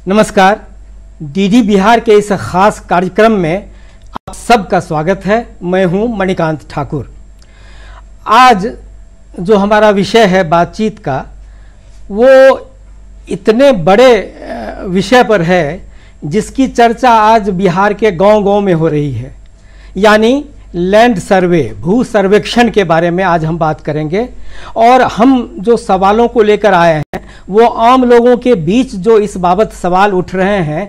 नमस्कार। डीडी बिहार के इस खास कार्यक्रम में आप सबका स्वागत है। मैं हूं मणिकांत ठाकुर। आज जो हमारा विषय है बातचीत का, वो इतने बड़े विषय पर है जिसकी चर्चा आज बिहार के गांव-गांव में हो रही है, यानी लैंड सर्वे, भू सर्वेक्षण के बारे में आज हम बात करेंगे। और हम जो सवालों को लेकर आए हैं वो आम लोगों के बीच जो इस बाबत सवाल उठ रहे हैं,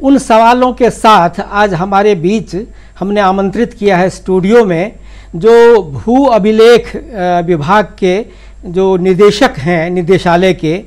उन सवालों के साथ आज हमारे बीच हमने आमंत्रित किया है स्टूडियो में जो भू अभिलेख विभाग के जो निदेशक हैं निदेशालय के,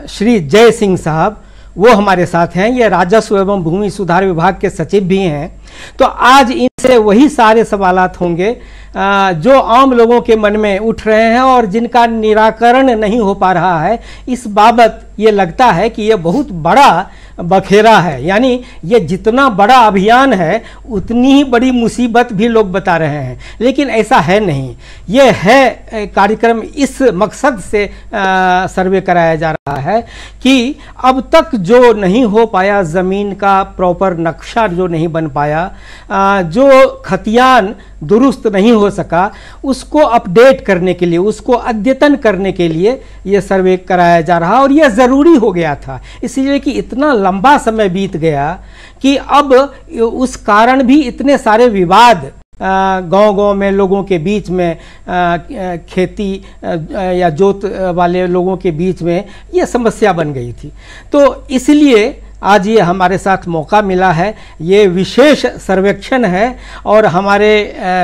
श्री जय सिंह साहब, वो हमारे साथ हैं। ये राजस्व एवं भूमि सुधार विभाग के सचिव भी हैं। तो आज इनसे वही सारे सवालात होंगे जो आम लोगों के मन में उठ रहे हैं और जिनका निराकरण नहीं हो पा रहा है। इस बाबत ये लगता है कि ये बहुत बड़ा बखेरा है, यानी ये जितना बड़ा अभियान है उतनी ही बड़ी मुसीबत भी लोग बता रहे हैं, लेकिन ऐसा है नहीं। ये है कार्यक्रम इस मकसद से सर्वे कराया जा रहा है कि अब तक जो नहीं हो पाया, ज़मीन का प्रॉपर नक्शा जो नहीं बन पाया, जो खतियान दुरुस्त नहीं हो सका, उसको अपडेट करने के लिए, उसको अद्यतन करने के लिए ये सर्वे कराया जा रहा। और ये ज़रूरी हो गया था, इसलिए कि इतना लंबा समय बीत गया कि अब उस कारण भी इतने सारे विवाद गांव-गांव में लोगों के बीच में, खेती या जोत वाले लोगों के बीच में ये समस्या बन गई थी। तो इसलिए आज ये हमारे साथ मौका मिला है। ये विशेष सर्वेक्षण है और हमारे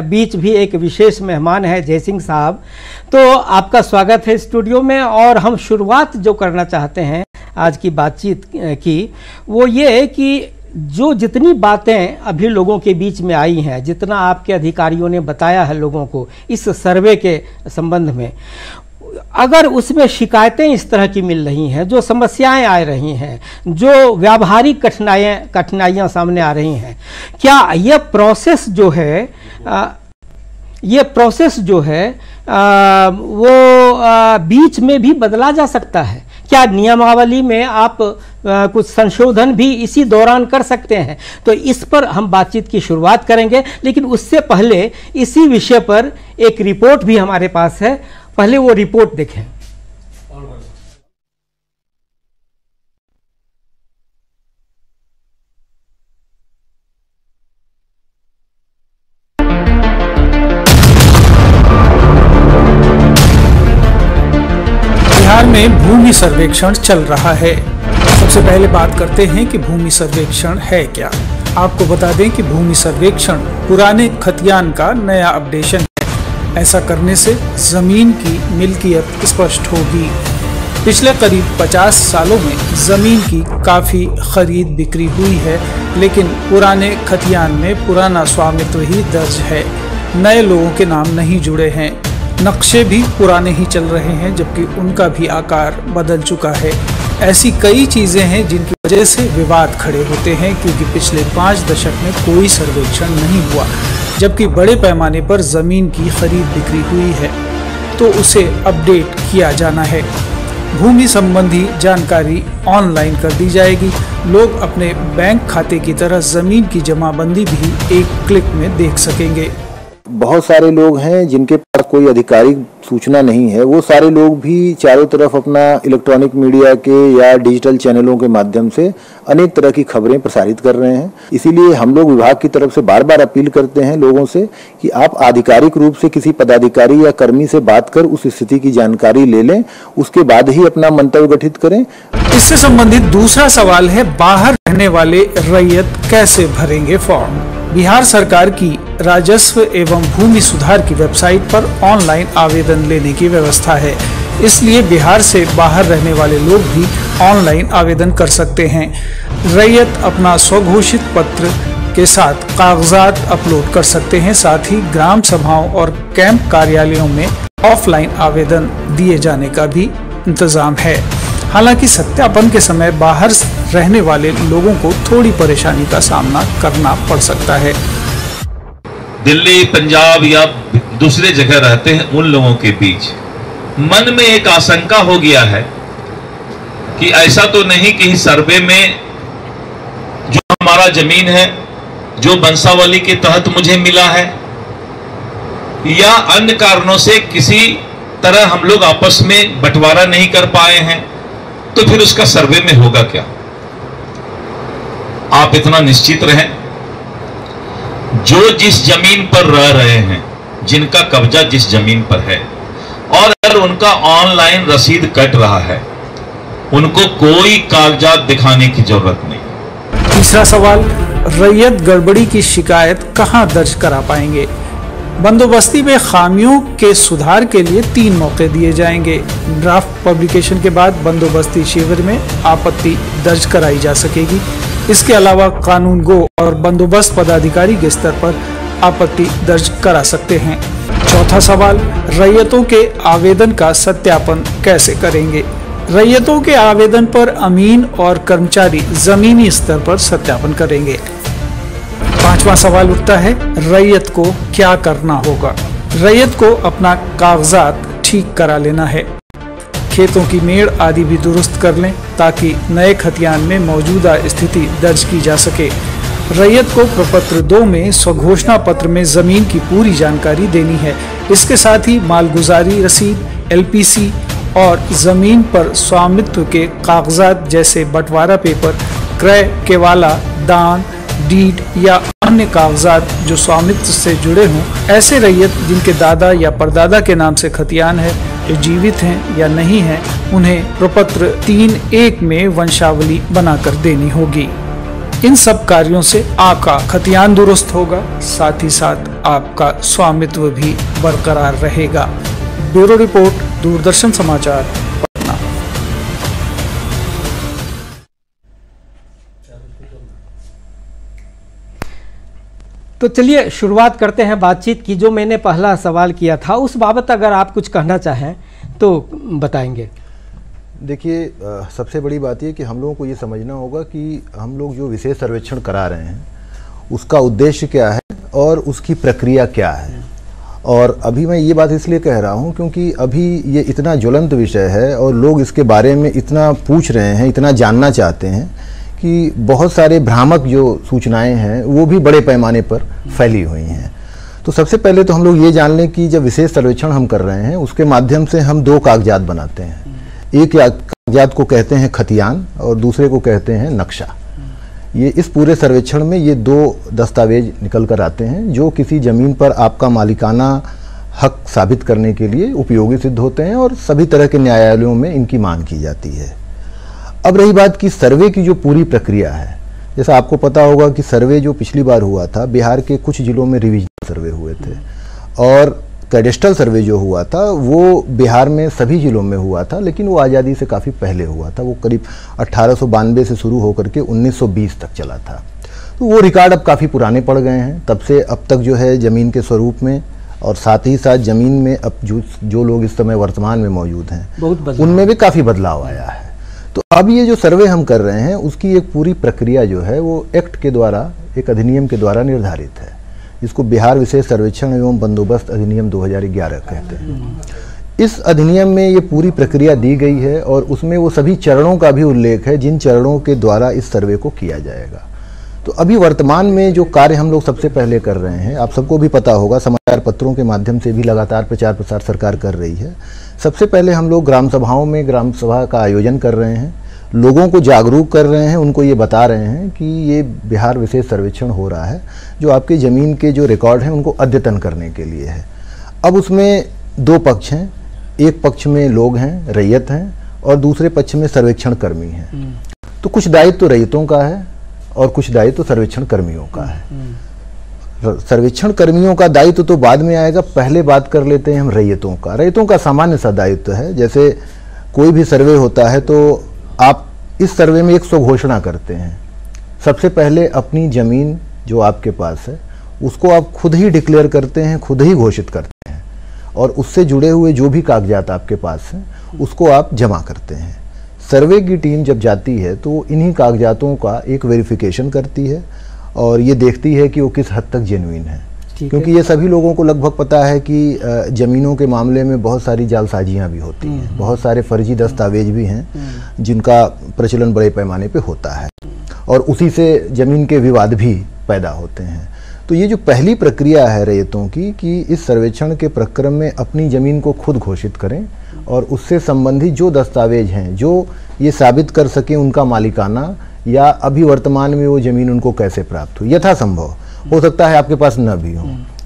बीच भी एक विशेष मेहमान है जय सिंह साहब। तो आपका स्वागत है स्टूडियो में। और हम शुरुआत जो करना चाहते हैं आज की बातचीत की, वो ये है कि जो जितनी बातें अभी लोगों के बीच में आई हैं, जितना आपके अधिकारियों ने बताया है लोगों को इस सर्वे के संबंध में, अगर उसमें शिकायतें इस तरह की मिल रही हैं, जो समस्याएं आ रही हैं, जो व्यावहारिक कठिनाइयां सामने आ रही हैं, क्या ये प्रोसेस जो है वो बीच में भी बदला जा सकता है? क्या नियमावली में आप कुछ संशोधन भी इसी दौरान कर सकते हैं? तो इस पर हम बातचीत की शुरुआत करेंगे, लेकिन उससे पहले इसी विषय पर एक रिपोर्ट भी हमारे पास है। पहले वो रिपोर्ट देखें। बिहार में भूमि सर्वेक्षण चल रहा है। सबसे पहले बात करते हैं कि भूमि सर्वेक्षण है क्या। आपको बता दें कि भूमि सर्वेक्षण पुराने खतियान का नया अपडेशन है। ऐसा करने से जमीन की मिल्कियत स्पष्ट होगी। पिछले करीब 50 सालों में जमीन की काफी खरीद बिक्री हुई है, लेकिन पुराने खतियान में पुराना स्वामित्व ही दर्ज है। नए लोगों के नाम नहीं जुड़े हैं। नक्शे भी पुराने ही चल रहे हैं, जबकि उनका भी आकार बदल चुका है। ऐसी कई चीजें हैं जिनकी वजह से विवाद खड़े होते हैं, क्योंकि पिछले 5 दशक में कोई सर्वेक्षण नहीं हुआ, जबकि बड़े पैमाने पर जमीन की खरीद बिक्री हुई है, तो उसे अपडेट किया जाना है। भूमि संबंधी जानकारी ऑनलाइन कर दी जाएगी। लोग अपने बैंक खाते की तरह जमीन की जमाबंदी भी एक क्लिक में देख सकेंगे। बहुत सारे लोग हैं जिनके पास कोई आधिकारिक सूचना नहीं है, वो सारे लोग भी चारों तरफ अपना इलेक्ट्रॉनिक मीडिया के या डिजिटल चैनलों के माध्यम से अनेक तरह की खबरें प्रसारित कर रहे हैं। इसीलिए हम लोग विभाग की तरफ से बार बार अपील करते हैं लोगों से कि आप आधिकारिक रूप से किसी पदाधिकारी या कर्मी से बात कर उस स्थिति की जानकारी ले लें, उसके बाद ही अपना मंतव्य गठित करें। इससे संबंधित दूसरा सवाल है, बाहर रहने वाले रैयत कैसे भरेंगे फॉर्म? बिहार सरकार की राजस्व एवं भूमि सुधार की वेबसाइट पर ऑनलाइन आवेदन लेने की व्यवस्था है। इसलिए बिहार से बाहर रहने वाले लोग भी ऑनलाइन आवेदन कर सकते हैं। रैयत अपना स्वघोषित पत्र के साथ कागजात अपलोड कर सकते हैं। साथ ही ग्राम सभाओं और कैंप कार्यालयों में ऑफलाइन आवेदन दिए जाने का भी इंतजाम है। हालांकि सत्यापन के समय बाहर रहने वाले लोगों को थोड़ी परेशानी का सामना करना पड़ सकता है। दिल्ली, पंजाब या दूसरे जगह रहते हैं उन लोगों के बीच मन में एक आशंका हो गया है कि ऐसा तो नहीं कि इस सर्वे में जो हमारा जमीन है जो बंसावली के तहत मुझे मिला है या अन्य कारणों से किसी तरह हम लोग आपस में बंटवारा नहीं कर पाए हैं, तो फिर उसका सर्वे में होगा क्या? आप इतना निश्चित रहें, जो जिस जमीन पर रह रहे हैं, जिनका कब्जा जिस जमीन पर है, और अगर उनका ऑनलाइन रसीद कट रहा है, उनको कोई कागजात दिखाने की जरूरत नहीं। तीसरा सवाल, रैयत गड़बड़ी की शिकायत कहां दर्ज करा पाएंगे? बंदोबस्ती में खामियों के सुधार के लिए 3 मौके दिए जाएंगे। ड्राफ्ट पब्लिकेशन के बाद बंदोबस्ती शिविर में आपत्ति दर्ज कराई जा सकेगी। इसके अलावा कानून गो और बंदोबस्त पदाधिकारी के स्तर पर आपत्ति दर्ज करा सकते हैं। चौथा सवाल, रैयतों के आवेदन का सत्यापन कैसे करेंगे? रैयतों के आवेदन पर अमीन और कर्मचारी जमीनी स्तर पर सत्यापन करेंगे। पांचवा सवाल उठता है, रैयत को क्या करना होगा? रैयत को अपना कागजात ठीक करा लेना है। खेतों की मेड़ आदि भी दुरुस्त कर लें ताकि नए खतियान में मौजूदा स्थिति दर्ज की जा सके। रैयत को प्रपत्र 2 में स्वघोषणा पत्र में जमीन की पूरी जानकारी देनी है। इसके साथ ही मालगुजारी रसीद, LPC और जमीन पर स्वामित्व के कागजात जैसे बंटवारा पेपर, क्रय केवाला, दान, डीड या अन्य कागजात जो स्वामित्व से जुड़े हों। ऐसे रैयत जिनके दादा या परदादा के नाम से खतियान है, जो जीवित हैं या नहीं हैं, उन्हें प्रपत्र 3(1) में वंशावली बनाकर देनी होगी। इन सब कार्यों से आपका खतियान दुरुस्त होगा, साथ ही साथ आपका स्वामित्व भी बरकरार रहेगा। ब्यूरो रिपोर्ट, दूरदर्शन समाचार, पटना। तो चलिए शुरुआत करते हैं बातचीत की। जो मैंने पहला सवाल किया था उस बाबत अगर आप कुछ कहना चाहें तो बताएंगे। देखिए, सबसे बड़ी बात ये कि हम लोगों को ये समझना होगा कि हम लोग जो विशेष सर्वेक्षण करा रहे हैं उसका उद्देश्य क्या है और उसकी प्रक्रिया क्या है। और अभी मैं ये बात इसलिए कह रहा हूँ क्योंकि अभी ये इतना ज्वलंत विषय है और लोग इसके बारे में इतना पूछ रहे हैं, इतना जानना चाहते हैं कि बहुत सारे भ्रामक जो सूचनाएं हैं वो भी बड़े पैमाने पर फैली हुई हैं। तो सबसे पहले तो हम लोग ये जान लें कि जब विशेष सर्वेक्षण हम कर रहे हैं उसके माध्यम से हम 2 कागजात बनाते हैं। एक कागजात को कहते हैं खतियान और दूसरे को कहते हैं नक्शा। ये इस पूरे सर्वेक्षण में ये 2 दस्तावेज निकल कर आते हैं जो किसी ज़मीन पर आपका मालिकाना हक साबित करने के लिए उपयोगी सिद्ध होते हैं और सभी तरह के न्यायालयों में इनकी मांग की जाती है। अब रही बात कि सर्वे की जो पूरी प्रक्रिया है, जैसा आपको पता होगा कि सर्वे जो पिछली बार हुआ था, बिहार के कुछ जिलों में रिविजन सर्वे हुए थे और कैडेस्ट्रल सर्वे जो हुआ था वो बिहार में सभी जिलों में हुआ था, लेकिन वो आज़ादी से काफ़ी पहले हुआ था। वो करीब 1892 से शुरू होकर के 1920 तक चला था। तो वो रिकॉर्ड अब काफ़ी पुराने पड़ गए हैं। तब से अब तक जो है ज़मीन के स्वरूप में और साथ ही साथ ज़मीन में अब जो लोग इस समय वर्तमान में मौजूद हैं उनमें भी काफ़ी बदलाव आया है। तो अब ये जो सर्वे हम कर रहे हैं उसकी एक पूरी प्रक्रिया जो है वो एक्ट के द्वारा, एक अधिनियम के द्वारा निर्धारित है, जिसको बिहार विशेष सर्वेक्षण एवं बंदोबस्त अधिनियम 2011 कहते हैं। इस अधिनियम में ये पूरी प्रक्रिया दी गई है और उसमें वो सभी चरणों का भी उल्लेख है जिन चरणों के द्वारा इस सर्वे को किया जाएगा। तो अभी वर्तमान में जो कार्य हम लोग सबसे पहले कर रहे हैं, आप सबको भी पता होगा, समाचार पत्रों के माध्यम से भी लगातार प्रचार प्रसार सरकार कर रही है। सबसे पहले हम लोग ग्राम सभाओं में ग्राम सभा का आयोजन कर रहे हैं, लोगों को जागरूक कर रहे हैं, उनको ये बता रहे हैं कि ये बिहार विशेष सर्वेक्षण हो रहा है जो आपके ज़मीन के जो रिकॉर्ड हैं उनको अद्यतन करने के लिए है। अब उसमें 2 पक्ष हैं, एक पक्ष में लोग हैं, रैयत हैं, और दूसरे पक्ष में सर्वेक्षण कर्मी हैं। तो कुछ दायित्व तो रैयतों का है और कुछ दायित्व तो सर्वेक्षण कर्मियों का है। सर्वेक्षण कर्मियों का दायित्व तो बाद में आएगा, पहले बात कर लेते हैं हम रैयतों का। रैयतों का सामान्य सा दायित्व है, जैसे कोई भी सर्वे होता है तो आप इस सर्वे में एक स्वघोषणा करते हैं। सबसे पहले अपनी ज़मीन जो आपके पास है उसको आप खुद ही डिक्लेयर करते हैं, खुद ही घोषित करते हैं और उससे जुड़े हुए जो भी कागजात आपके पास हैं उसको आप जमा करते हैं। सर्वे की टीम जब जाती है तो इन्हीं कागजातों का एक वेरिफिकेशन करती है और ये देखती है कि वो किस हद तक जेन्युइन है। क्योंकि ये सभी लोगों को लगभग पता है कि ज़मीनों के मामले में बहुत सारी जालसाजियाँ भी होती हैं, बहुत सारे फर्जी दस्तावेज भी हैं जिनका प्रचलन बड़े पैमाने पे होता है और उसी से ज़मीन के विवाद भी पैदा होते हैं। तो ये जो पहली प्रक्रिया है रैयतों की कि इस सर्वेक्षण के प्रक्रम में अपनी ज़मीन को खुद घोषित करें और उससे संबंधित जो दस्तावेज हैं जो ये साबित कर सकें उनका मालिकाना या अभी वर्तमान में वो ज़मीन उनको कैसे प्राप्त हुई। यथासंभव हो सकता है आपके पास न भी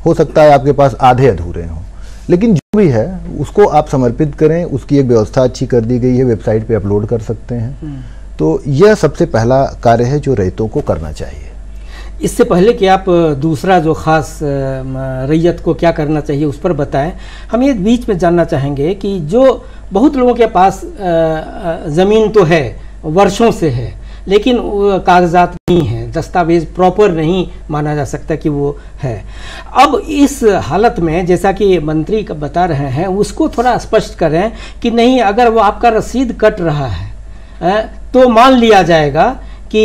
हो सकता है आपके पास आधे अधूरे हों, लेकिन जो भी है उसको आप समर्पित करें। उसकी एक व्यवस्था अच्छी कर दी गई है, वेबसाइट पे अपलोड कर सकते हैं। तो यह सबसे पहला कार्य है जो रैयतों को करना चाहिए। इससे पहले कि आप दूसरा जो खास रैयत को क्या करना चाहिए उस पर बताएं, हम ये बीच में जानना चाहेंगे कि जो बहुत लोगों के पास ज़मीन तो है, वर्षों से है, लेकिन कागजात नहीं है, दस्तावेज प्रॉपर नहीं माना जा सकता कि वो है। अब इस हालत में जैसा कि मंत्री बता रहे हैं उसको थोड़ा स्पष्ट करें कि नहीं, अगर वो आपका रसीद कट रहा है तो मान लिया जाएगा कि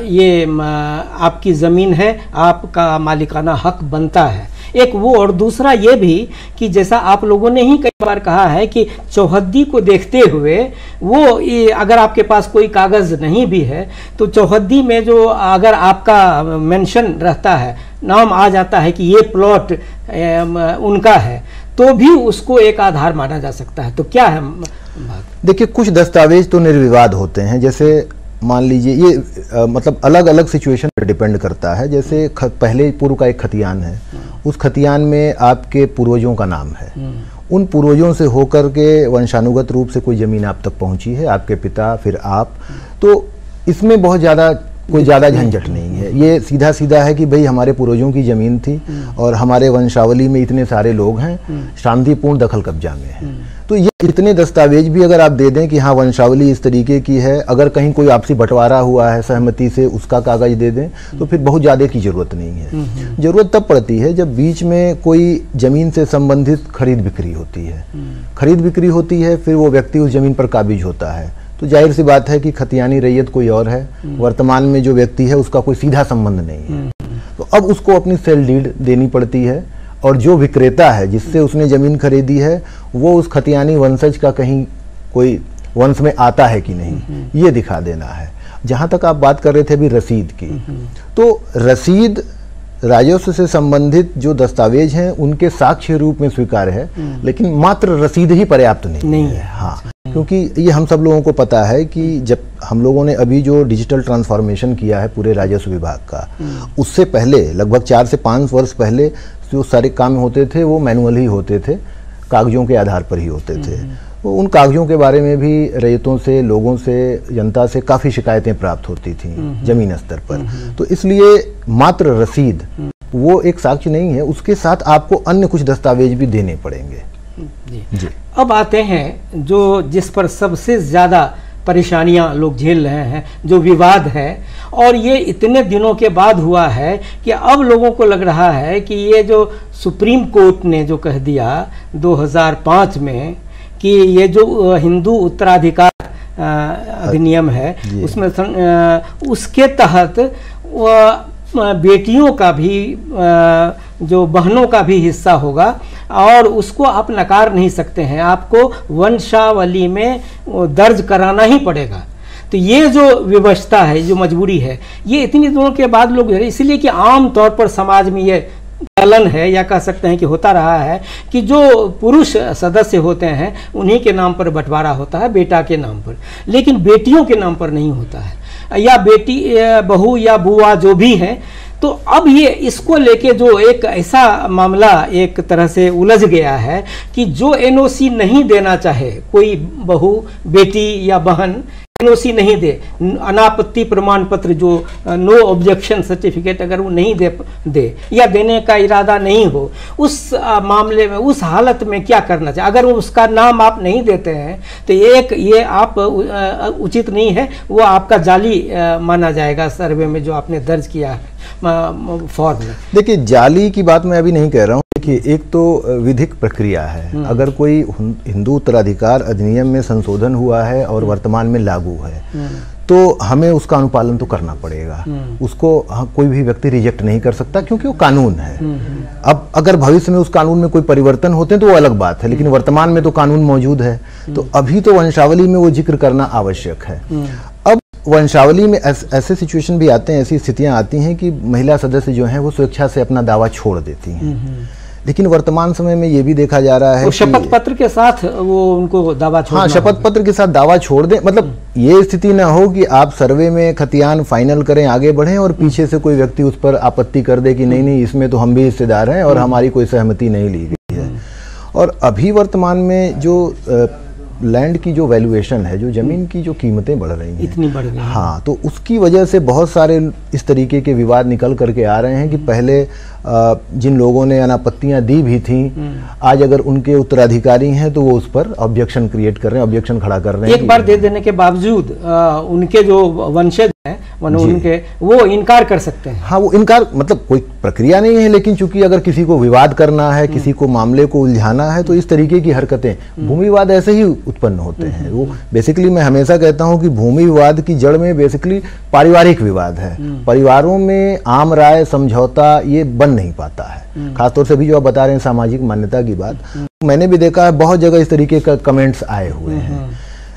ये आपकी ज़मीन है, आपका मालिकाना हक बनता है। एक वो, और दूसरा ये भी कि जैसा आप लोगों ने ही कई बार कहा है कि चौहद्दी को देखते हुए वो अगर आपके पास कोई कागज़ नहीं भी है तो चौहद्दी में जो अगर आपका मेंशन रहता है, नाम आ जाता है कि ये प्लॉट उनका है, तो भी उसको एक आधार माना जा सकता है। तो क्या है बात? देखिए, कुछ दस्तावेज तो निर्विवाद होते हैं। जैसे मान लीजिए ये मतलब अलग अलग सिचुएशन पर डिपेंड करता है। जैसे पहले पूर्व का एक खतियान है, उस खतियान में आपके पूर्वजों का नाम है, उन पूर्वजों से होकर के वंशानुगत रूप से कोई ज़मीन आप तक पहुंची है, आपके पिता फिर आप, तो इसमें बहुत ज़्यादा कोई ज़्यादा झंझट नहीं है। ये सीधा सीधा है कि भाई हमारे पूर्वजों की ज़मीन थी और हमारे वंशावली में इतने सारे लोग हैं, शांतिपूर्ण दखल कब्जा में है। तो ये इतने दस्तावेज भी अगर आप दे दें कि हाँ वंशावली इस तरीके की है, अगर कहीं कोई आपसी बंटवारा हुआ है सहमति से उसका कागज दे दें तो फिर बहुत ज़्यादा की ज़रूरत नहीं है। ज़रूरत तब पड़ती है जब बीच में कोई ज़मीन से संबंधित खरीद बिक्री होती है। खरीद बिक्री होती है, फिर वो व्यक्ति उस ज़मीन पर काबिज होता है, तो जाहिर सी बात है कि खतियानी रैयत कोई और है, वर्तमान में जो व्यक्ति है उसका कोई सीधा संबंध नहीं है। तो अब उसको अपनी सेल डीड देनी पड़ती है और जो विक्रेता है जिससे उसने ज़मीन खरीदी है वो उस खतियानी वंशज का कहीं कोई वंश में आता है कि नहीं, ये दिखा देना है। जहाँ तक आप बात कर रहे थे अभी रसीद की, तो रसीद राजस्व से संबंधित जो दस्तावेज हैं उनके साक्ष्य रूप में स्वीकार्य है, लेकिन मात्र रसीद ही पर्याप्त नहीं है। हाँ, क्योंकि ये हम सब लोगों को पता है कि जब हम लोगों ने अभी जो डिजिटल ट्रांसफॉर्मेशन किया है पूरे राजस्व विभाग का, उससे पहले लगभग 4 से 5 वर्ष पहले जो सारे काम होते थे वो मैनुअल ही होते थे, कागजों के आधार पर ही होते थे। तो उन कागजों के बारे में भी रैयतों से, लोगों से, जनता से काफ़ी शिकायतें प्राप्त होती थी जमीन स्तर पर। तो इसलिए मात्र रसीद वो एक साक्ष्य नहीं है, उसके साथ आपको अन्य कुछ दस्तावेज भी देने पड़ेंगे। जी। अब आते हैं जो जिस पर सबसे ज़्यादा परेशानियां लोग झेल रहे हैं, जो विवाद है, और ये इतने दिनों के बाद हुआ है कि अब लोगों को लग रहा है कि ये जो सुप्रीम कोर्ट ने जो कह दिया 2005 में कि ये जो हिंदू उत्तराधिकार अधिनियम है उसमें उसके तहत बेटियों का भी जो बहनों का भी हिस्सा होगा और उसको आप नकार नहीं सकते हैं, आपको वंशावली में दर्ज कराना ही पड़ेगा। तो ये जो व्यवस्था है, जो मजबूरी है, ये इतनी दिनों के बाद लोग, इसलिए कि आम तौर पर समाज में ये चलन है या कह सकते हैं कि होता रहा है कि जो पुरुष सदस्य होते हैं उन्हीं के नाम पर बंटवारा होता है, बेटा के नाम पर, लेकिन बेटियों के नाम पर नहीं होता है, या बेटी बहू या बुआ जो भी है। तो अब ये इसको लेके जो एक ऐसा मामला एक तरह से उलझ गया है कि जो एनओसी नहीं देना चाहे, कोई बहू, बेटी या बहन एनओसी नहीं दे, अनापत्ति प्रमाण पत्र जो नो ऑब्जेक्शन सर्टिफिकेट अगर वो नहीं दे या देने का इरादा नहीं हो, उस मामले में, उस हालत में क्या करना चाहिए? अगर उसका नाम आप नहीं देते हैं तो एक ये आप उचित नहीं है, वो आपका जाली माना जाएगा सर्वे में जो आपने दर्ज किया है फॉर्म में। देखिए, जाली की बात मैं अभी नहीं कह रहा हूँ, देखिए, एक तो विधिक प्रक्रिया है। अगर कोई हिंदू उत्तराधिकार अधिनियम में संशोधन हुआ है और वर्तमान में लागू है तो हमें उसका अनुपालन तो करना पड़ेगा। उसको कोई भी व्यक्ति रिजेक्ट नहीं कर सकता क्योंकि वो कानून है। अब अगर भविष्य में उस कानून में कोई परिवर्तन होते हैं तो वो अलग बात है, लेकिन वर्तमान में तो कानून मौजूद है, तो अभी तो वंशावली में वो जिक्र करना आवश्यक है। अब वंशावली में ऐसे सिचुएशन भी आते हैं, ऐसी स्थितियां आती हैं कि महिला सदस्य जो हैं वो स्वेच्छा से अपना दावा छोड़ देती हैं। लेकिन वर्तमान समय में ये भी देखा जा रहा है शपथ पत्र के साथ वो उनको दावा छोड़ना, हाँ, शपथ पत्र के साथ दावा छोड़ दें। मतलब ये स्थिति ना हो कि आप सर्वे में खतियान फाइनल करें, आगे बढ़ें और पीछे से कोई व्यक्ति उस पर आपत्ति कर दे कि नहीं नहीं इसमें तो हम भी हिस्सेदार हैं और हमारी कोई सहमति नहीं ली गई है। और अभी वर्तमान में जो लैंड की जो वैल्यूएशन है, जो जमीन की जो कीमतें बढ़ रही हैं, इतनी बढ़ गई, हाँ, तो उसकी वजह से बहुत सारे इस तरीके के विवाद निकल करके आ रहे हैं कि पहले जिन लोगों ने अनापत्तियां दी भी थी, आज अगर उनके उत्तराधिकारी हैं तो वो उस पर ऑब्जेक्शन क्रिएट कर रहे हैं, ऑब्जेक्शन खड़ा कर रहे हैं। एक बार दे देने के बावजूद उनके जो वंशज हैं उनके वो इनकार कर सकते हैं। हाँ, वो इनकार मतलब कोई प्रक्रिया नहीं है, लेकिन चूंकि अगर किसी को विवाद करना है, किसी को मामले को उलझाना है, तो इस तरीके की हरकतें, भूमि विवाद ऐसे ही उत्पन्न होते हैं। वो बेसिकली मैं हमेशा कहता हूं कि भूमि विवाद की जड़ में बेसिकली पारिवारिक विवाद है। परिवारों में आम राय समझौता ये बन नहीं पाता है। खासतौर से भी जो आप बता रहे हैं सामाजिक मान्यता की बात, मैंने भी देखा है बहुत जगह इस तरीके का कमेंट्स आए हुए हैं।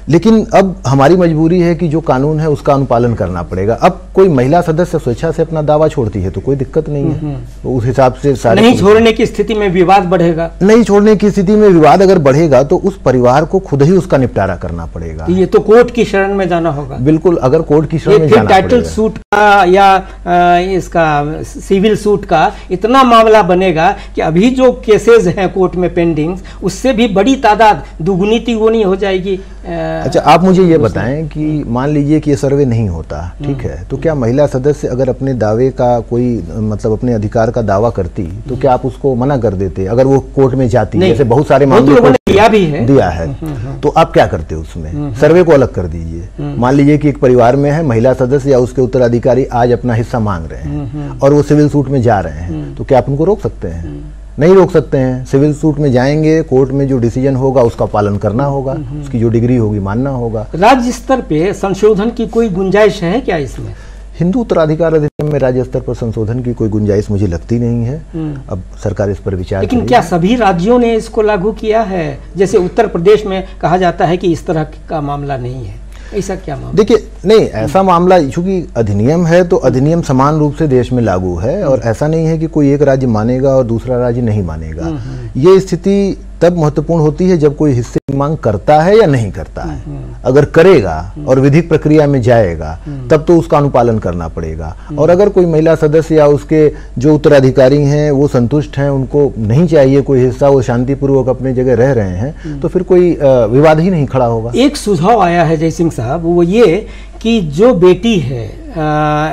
लेकिन अब हमारी मजबूरी है कि जो कानून है उसका अनुपालन करना पड़ेगा। अब कोई महिला सदस्य स्वेच्छा से अपना दावा छोड़ती है तो कोई दिक्कत नहीं है, तो उस हिसाब से सारे नहीं छोड़ने की स्थिति में विवाद बढ़ेगा, नहीं छोड़ने की स्थिति में विवाद अगर बढ़ेगा तो उस परिवार को खुद ही उसका निपटारा करना पड़ेगा। ये तो कोर्ट की शरण में जाना होगा। बिल्कुल, अगर कोर्ट की शरण में जाना टाइटल पड़ेगा, सूट का या इसका सिविल सूट का इतना मामला बनेगा कि अभी जो केसेस हैं कोर्ट में पेंडिंग, उससे भी बड़ी तादाद दुगुनी तिगुनी हो जाएगी। अच्छा, आप मुझे ये बताएं कि मान लीजिए कि ये सर्वे नहीं होता, ठीक है, तो क्या महिला सदस्य अगर अपने दावे का कोई मतलब अपने अधिकार का दावा करती तो क्या आप उसको मना कर देते अगर वो कोर्ट में जाती? जैसे बहुत सारे मामले दिया है तो आप क्या करते उसमें? सर्वे को अलग कर दीजिए। मान लीजिए कि एक परिवार में है महिला सदस्य या उसके उत्तराधिकारी आज अपना हिस्सा मांग रहे हैं और वो सिविल सूट में जा रहे हैं, तो क्या आप उनको रोक सकते हैं? नहीं रोक सकते हैं। सिविल सूट में जाएंगे, कोर्ट में जो डिसीजन होगा उसका पालन करना होगा, उसकी जो डिग्री होगी मानना होगा। राज्य स्तर पे संशोधन की कोई गुंजाइश है क्या इसमें? हिंदू उत्तराधिकार अधिनियम में राज्य स्तर पर संशोधन की कोई गुंजाइश मुझे लगती नहीं है। अब सरकार इस पर विचार लेकिन क्या सभी राज्यों ने इसको लागू किया है? जैसे उत्तर प्रदेश में कहा जाता है कि इस तरह का मामला नहीं है, ऐसा क्या मामला? देखिए, नहीं, ऐसा मामला चूंकि अधिनियम है तो अधिनियम समान रूप से देश में लागू है और ऐसा नहीं है कि कोई एक राज्य मानेगा और दूसरा राज्य नहीं मानेगा। ये स्थिति तब महत्वपूर्ण होती है जब कोई हिस्से की मांग करता है या नहीं करता है। अगर करेगा और विधिक प्रक्रिया में जाएगा तब तो उसका अनुपालन करना पड़ेगा। और अगर कोई महिला सदस्य या उसके जो उत्तराधिकारी हैं वो संतुष्ट हैं, उनको नहीं चाहिए कोई हिस्सा, वो शांतिपूर्वक अपनी जगह रह रहे हैं, तो फिर कोई विवाद ही नहीं खड़ा होगा। एक सुझाव आया है जयसिंह साहब, वो ये कि जो बेटी है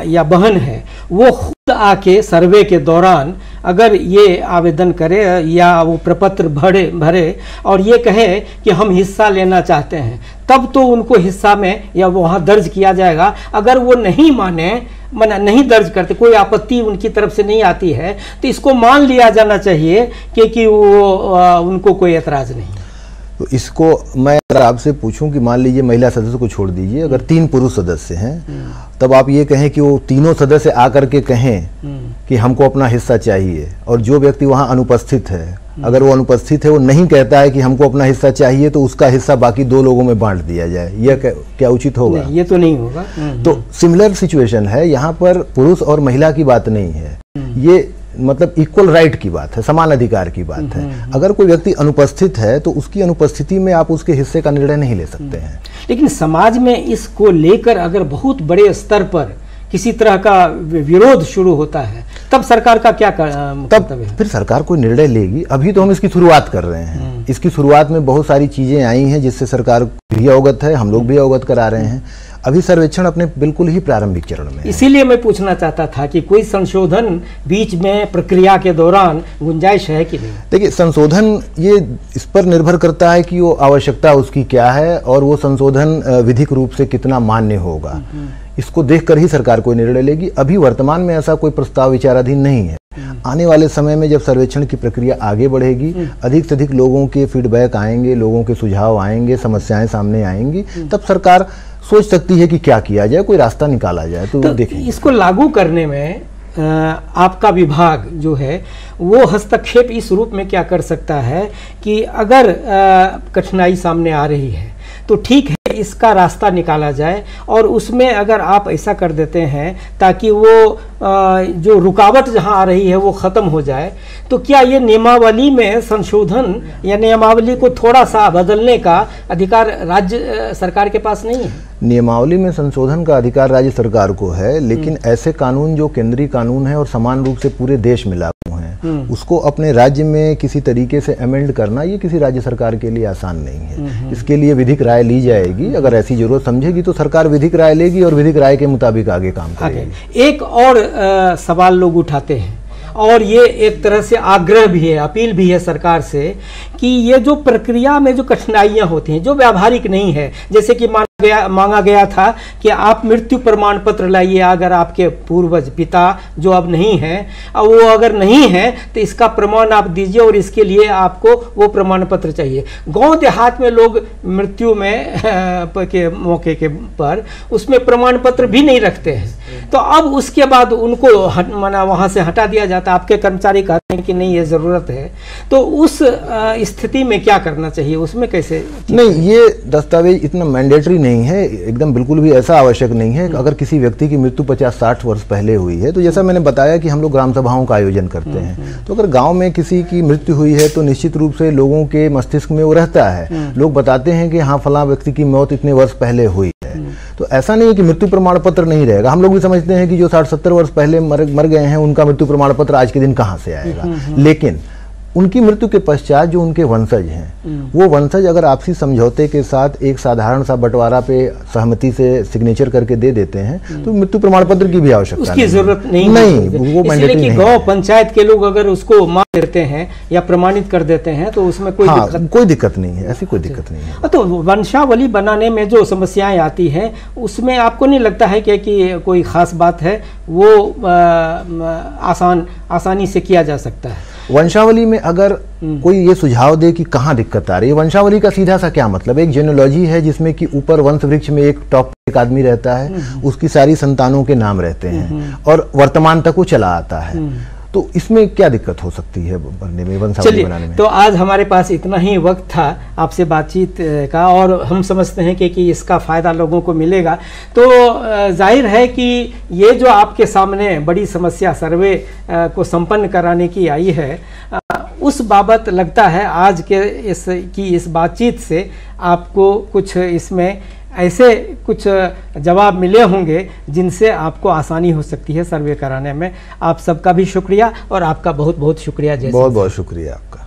या बहन है वो खुद आके सर्वे के दौरान अगर ये आवेदन करे या वो प्रपत्र भरे और ये कहे कि हम हिस्सा लेना चाहते हैं, तब तो उनको हिस्सा में या वहाँ दर्ज किया जाएगा। अगर वो नहीं माने, नहीं दर्ज करते, कोई आपत्ति उनकी तरफ से नहीं आती है, तो इसको मान लिया जाना चाहिए कि वो उनको कोई एतराज नहीं। तो इसको मैं अगर आपसे पूछूं कि मान लीजिए महिला सदस्य को छोड़ दीजिए, अगर 3 पुरुष सदस्य हैं, तब आप ये कहें कि वो तीनों सदस्य आकर के कहें कि हमको अपना हिस्सा चाहिए, और जो व्यक्ति वहां अनुपस्थित है, अगर वो अनुपस्थित है, वो नहीं कहता है कि हमको अपना हिस्सा चाहिए, तो उसका हिस्सा बाकी 2 लोगों में बांट दिया जाए, यह क्या उचित होगा? ये तो नहीं होगा। तो सिमिलर सिचुएशन है, यहाँ पर पुरुष और महिला की बात नहीं है, ये मतलब इक्वल राइट की बात है, समान अधिकार की बात है। अगर कोई व्यक्ति अनुपस्थित है तो उसकी अनुपस्थिति में आप उसके हिस्से का निर्णय नहीं ले सकते हैं। लेकिन समाज में इसको लेकर अगर बहुत बड़े स्तर पर किसी तरह का विरोध शुरू होता है, तब सरकार का क्या कर्तव्य है? फिर सरकार कोई निर्णय लेगी। अभी तो हम इसकी शुरुआत कर रहे हैं। इसकी शुरुआत में बहुत सारी चीजें आई हैं जिससे सरकार भी अवगत है, हम लोग भी अवगत करा रहे हैं। अभी सर्वेक्षण अपने बिल्कुल ही प्रारंभिक चरण में है। इसीलिए मैं पूछना चाहता था कि कोई संशोधन बीच में प्रक्रिया के दौरान गुंजाइश है कि नहीं? देखिए, संशोधन ये इस पर निर्भर करता है कि वो आवश्यकता उसकी क्या है और वो संशोधन विधिक रूप से कितना मान्य होगा। इसको देखकर ही सरकार कोई निर्णय लेगी। अभी वर्तमान में ऐसा कोई प्रस्ताव विचाराधीन नहीं है। आने वाले समय में जब सर्वेक्षण की प्रक्रिया आगे बढ़ेगी, अधिक से अधिक लोगों के फीडबैक आएंगे, लोगों के सुझाव आएंगे, समस्याएं सामने आएंगी, तब सरकार सोच सकती है कि क्या किया जाए, कोई रास्ता निकाला जाए। तो देखेंगे इसको लागू करने में आपका विभाग जो है वो हस्तक्षेप इस रूप में क्या कर सकता है कि अगर कठिनाई सामने आ रही है तो ठीक है, इसका रास्ता निकाला जाए, और उसमें अगर आप ऐसा कर देते हैं ताकि वो जो रुकावट जहां आ रही है वो ख़त्म हो जाए, तो क्या ये नियमावली में संशोधन या नियमावली को थोड़ा सा बदलने का अधिकार राज्य सरकार के पास नहीं है? नियमावली में संशोधन का अधिकार राज्य सरकार को है, लेकिन ऐसे कानून जो केंद्रीय कानून है और समान रूप से पूरे देश में लागू हैं, उसको अपने राज्य में किसी तरीके से अमेंड करना ये किसी राज्य सरकार के लिए आसान नहीं है। इसके लिए विधिक राय ली जाएगी, अगर ऐसी जरूरत समझेगी तो सरकार विधिक राय लेगी और विधिक राय के मुताबिक आगे काम करेगी। एक और सवाल लोग उठाते हैं, और ये एक तरह से आग्रह भी है, अपील भी है सरकार से, कि ये जो प्रक्रिया में जो कठिनाइयां होती हैं जो व्यावहारिक नहीं है, जैसे कि मांगा गया था कि आप मृत्यु प्रमाण पत्र लाइए अगर आपके पूर्वज पिता जो अब नहीं है, वो अगर नहीं है तो इसका प्रमाण आप दीजिए और इसके लिए आपको वो प्रमाण पत्र चाहिए। गांव देहात में लोग मृत्यु में के मौके के पर उसमें प्रमाण पत्र भी नहीं रखते हैं, तो अब उसके बाद उनको वहां से हटा दिया जाता। आपके कर्मचारी कहते हैं कि नहीं ये जरूरत है, तो उस स्थिति में क्या करना चाहिए, उसमें कैसे? नहीं, ये दस्तावेज इतना मैंडेटरी नहीं है, एकदम बिल्कुल भी ऐसा आवश्यक नहीं है। अगर किसी व्यक्ति की मृत्यु 50-60 वर्ष पहले हुई है, तो जैसा मैंने बताया कि हम लोग ग्राम सभाओं का आयोजन करते हैं, तो अगर गांव में किसी की मृत्यु हुई है तो निश्चित रूप से लोगों के मस्तिष्क में वो रहता है। लोग बताते हैं कि हाँ फलां व्यक्ति की मौत इतने वर्ष पहले हुई है, तो ऐसा नहीं है कि मृत्यु प्रमाण पत्र नहीं रहेगा। हम लोग भी समझते हैं कि जो 60-70 वर्ष पहले मर गए हैं उनका मृत्यु प्रमाण पत्र आज के दिन कहाँ से आएगा, लेकिन उनकी मृत्यु के पश्चात जो उनके वंशज हैं, वो वंशज अगर आपसी समझौते के साथ एक साधारण सा बंटवारा पे सहमति से सिग्नेचर करके दे देते हैं, तो मृत्यु प्रमाण पत्र की भी आवश्यकता उसकी जरूरत नहीं, वो मैंडेटरी नहीं। गांव पंचायत के लोग अगर उसको मान देते हैं या प्रमाणित कर देते हैं तो उसमें कोई दिक्कत नहीं है, ऐसी कोई दिक्कत नहीं है। तो वंशावली बनाने में जो समस्याएं आती हैं उसमें आपको नहीं लगता है कि कोई खास बात है, वो आसानी से किया जा सकता है? वंशावली में अगर कोई ये सुझाव दे कि कहाँ दिक्कत आ रही है, वंशावली का सीधा सा क्या मतलब? एक जेनोलॉजी है जिसमें कि ऊपर वंश वृक्ष में एक टॉप एक आदमी रहता है, उसकी सारी संतानों के नाम रहते हैं और वर्तमान तक वो चला आता है, तो इसमें क्या दिक्कत हो सकती है बनने में, वंशावली बनाने में? तो आज हमारे पास इतना ही वक्त था आपसे बातचीत का, और हम समझते हैं कि इसका फ़ायदा लोगों को मिलेगा। तो जाहिर है कि ये जो आपके सामने बड़ी समस्या सर्वे को संपन्न कराने की आई है, उस बाबत लगता है आज के इस बातचीत से आपको कुछ इसमें ऐसे कुछ जवाब मिले होंगे जिनसे आपको आसानी हो सकती है सर्वे कराने में। आप सबका भी शुक्रिया, और आपका बहुत बहुत शुक्रिया। बहुत बहुत शुक्रिया आपका।